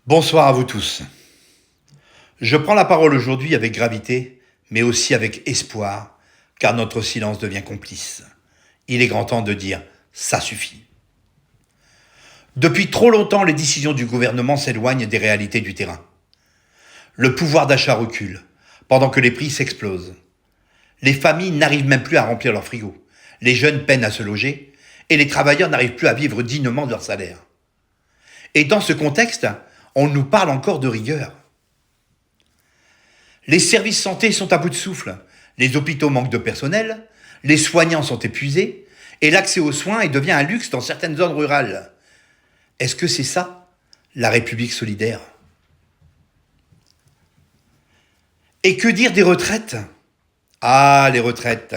Bonsoir à vous tous. Je prends la parole aujourd'hui avec gravité, mais aussi avec espoir, car notre silence devient complice. Il est grand temps de dire « ça suffit ». Depuis trop longtemps, les décisions du gouvernement s'éloignent des réalités du terrain. Le pouvoir d'achat recule, pendant que les prix s'explosent. Les familles n'arrivent même plus à remplir leur frigo. Les jeunes peinent à se loger, et les travailleurs n'arrivent plus à vivre dignement de leur salaire. Et dans ce contexte, on nous parle encore de rigueur. Les services santé sont à bout de souffle, les hôpitaux manquent de personnel, les soignants sont épuisés, et l'accès aux soins devient un luxe dans certaines zones rurales. Est-ce que c'est ça, la République solidaire? Et que dire des retraites? Ah, les retraites.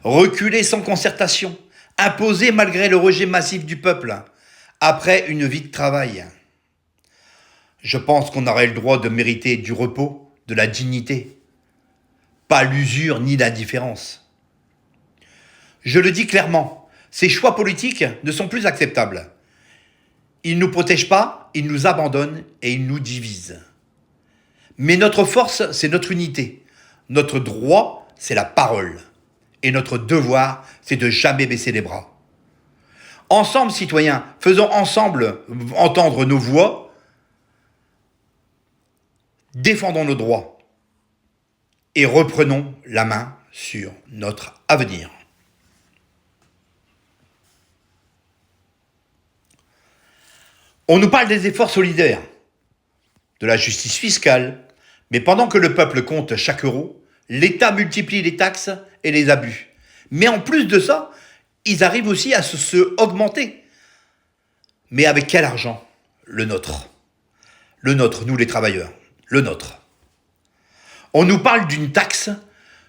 Reculer sans concertation, imposer malgré le rejet massif du peuple, après une vie de travail. Je pense qu'on aurait le droit de mériter du repos, de la dignité, pas l'usure ni l'indifférence. Je le dis clairement, ces choix politiques ne sont plus acceptables. Ils ne nous protègent pas, ils nous abandonnent et ils nous divisent. Mais notre force, c'est notre unité. Notre droit, c'est la parole. Et notre devoir, c'est de jamais baisser les bras. Ensemble, citoyens, faisons ensemble entendre nos voix. Défendons nos droits et reprenons la main sur notre avenir. On nous parle des efforts solidaires, de la justice fiscale, mais pendant que le peuple compte chaque euro, l'État multiplie les taxes et les abus. Mais en plus de ça, ils arrivent aussi à se augmenter. Mais avec quel argent? Le nôtre. Le nôtre, nous les travailleurs. Le nôtre. On nous parle d'une taxe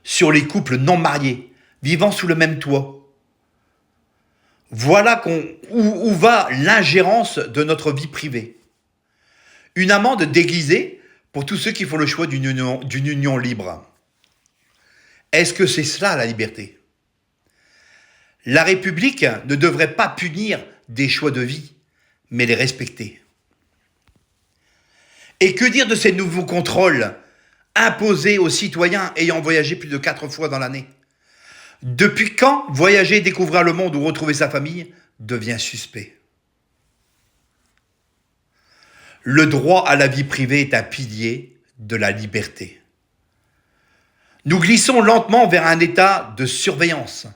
sur les couples non mariés, vivant sous le même toit. Voilà où va l'ingérence de notre vie privée. Une amende déguisée pour tous ceux qui font le choix d'une union libre. Est-ce que c'est cela la liberté? La République ne devrait pas punir des choix de vie, mais les respecter. Et que dire de ces nouveaux contrôles imposés aux citoyens ayant voyagé plus de 4 fois dans l'année? Depuis quand voyager, découvrir le monde ou retrouver sa famille devient suspect? Le droit à la vie privée est un pilier de la liberté. Nous glissons lentement vers un état de surveillance,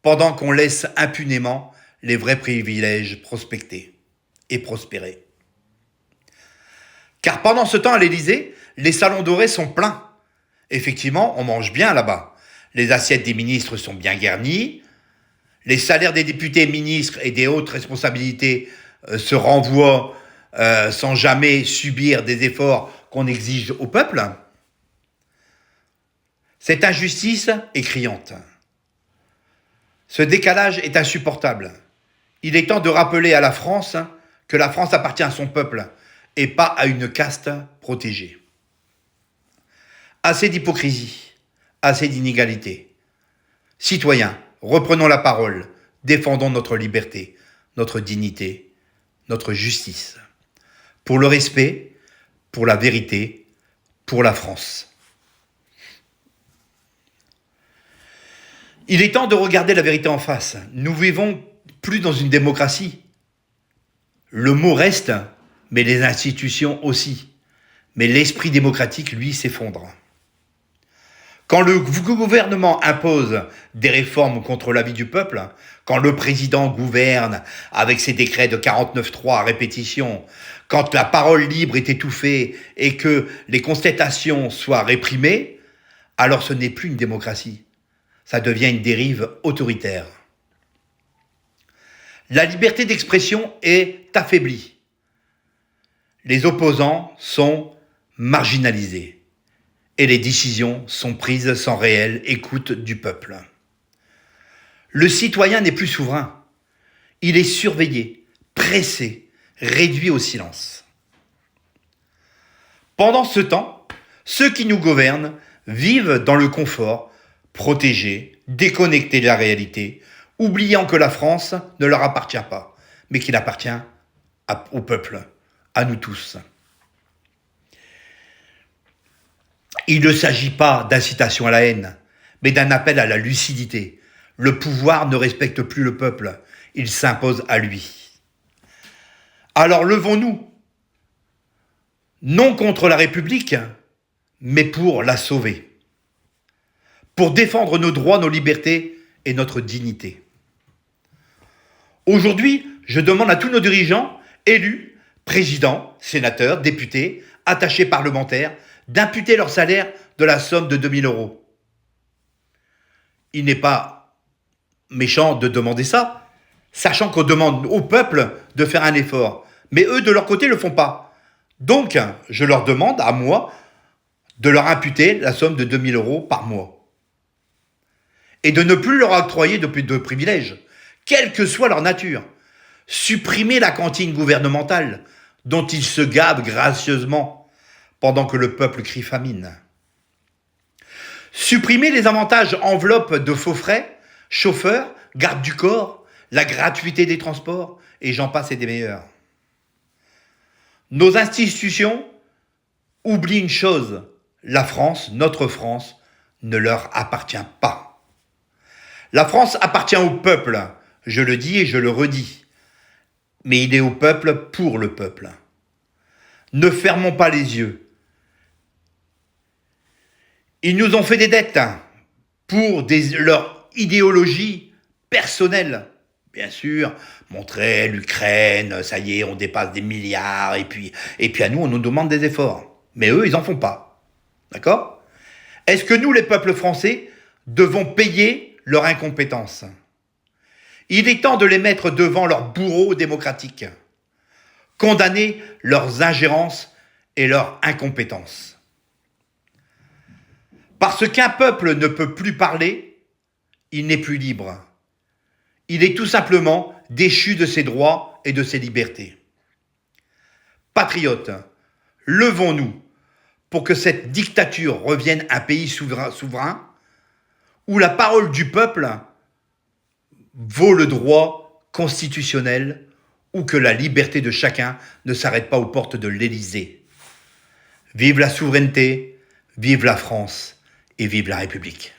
pendant qu'on laisse impunément les vrais privilèges prospecter et prospérer. Car pendant ce temps, à l'Élysée, les salons dorés sont pleins. Effectivement, on mange bien là-bas. Les assiettes des ministres sont bien garnies. Les salaires des députés, ministres et des hautes responsabilités se renvoient sans jamais subir des efforts qu'on exige au peuple. Cette injustice est criante. Ce décalage est insupportable. Il est temps de rappeler à la France que la France appartient à son peuple et pas à une caste protégée. Assez d'hypocrisie, assez d'inégalité. Citoyens, reprenons la parole, défendons notre liberté, notre dignité, notre justice. Pour le respect, pour la vérité, pour la France. Il est temps de regarder la vérité en face. Nous vivons plus dans une démocratie. Le mot reste, mais les institutions aussi. Mais l'esprit démocratique, lui, s'effondre. Quand le gouvernement impose des réformes contre l'avis du peuple, quand le président gouverne avec ses décrets de 49.3 à répétition, quand la parole libre est étouffée et que les contestations soient réprimées, alors ce n'est plus une démocratie. Ça devient une dérive autoritaire. La liberté d'expression est affaiblie. Les opposants sont marginalisés et les décisions sont prises sans réelle écoute du peuple. Le citoyen n'est plus souverain. Il est surveillé, pressé, réduit au silence. Pendant ce temps, ceux qui nous gouvernent vivent dans le confort, protégés, déconnectés de la réalité, oubliant que la France ne leur appartient pas, mais qu'il appartient au peuple, à nous tous. Il ne s'agit pas d'incitation à la haine, mais d'un appel à la lucidité. Le pouvoir ne respecte plus le peuple, il s'impose à lui. Alors levons-nous, non contre la République, mais pour la sauver, pour défendre nos droits, nos libertés et notre dignité. Aujourd'hui, je demande à tous nos dirigeants, élus, présidents, sénateurs, députés, attachés parlementaires, d'imputer leur salaire de la somme de 2 000 euros. Il n'est pas méchant de demander ça, sachant qu'on demande au peuple de faire un effort. Mais eux, de leur côté, ne le font pas. Donc, je leur demande, à moi, de leur imputer la somme de 2 000 euros par mois. Et de ne plus leur octroyer de privilèges, quelle que soit leur nature. Supprimer la cantine gouvernementale, dont ils se gavent gracieusement, pendant que le peuple crie famine. Supprimer les avantages enveloppes de faux frais, chauffeurs, garde du corps, la gratuité des transports, et j'en passe et des meilleurs. Nos institutions oublient une chose, la France, notre France, ne leur appartient pas. La France appartient au peuple, je le dis et je le redis, mais il est au peuple pour le peuple. Ne fermons pas les yeux. Ils nous ont fait des dettes pour leur idéologie personnelle. Bien sûr, montrer l'Ukraine, ça y est, on dépasse des milliards, et puis à nous, on nous demande des efforts. Mais eux, ils n'en font pas. D'accord ? Est-ce que nous, les peuples français, devons payer leur incompétence ? Il est temps de les mettre devant leurs bourreaux démocratiques, condamner leurs ingérences et leur incompétence. Parce qu'un peuple ne peut plus parler, il n'est plus libre. Il est tout simplement déchu de ses droits et de ses libertés. Patriotes, levons-nous pour que cette dictature revienne un pays souverain où la parole du peuple vaut le droit constitutionnel, où que la liberté de chacun ne s'arrête pas aux portes de l'Élysée. Vive la souveraineté, vive la France et vive la République.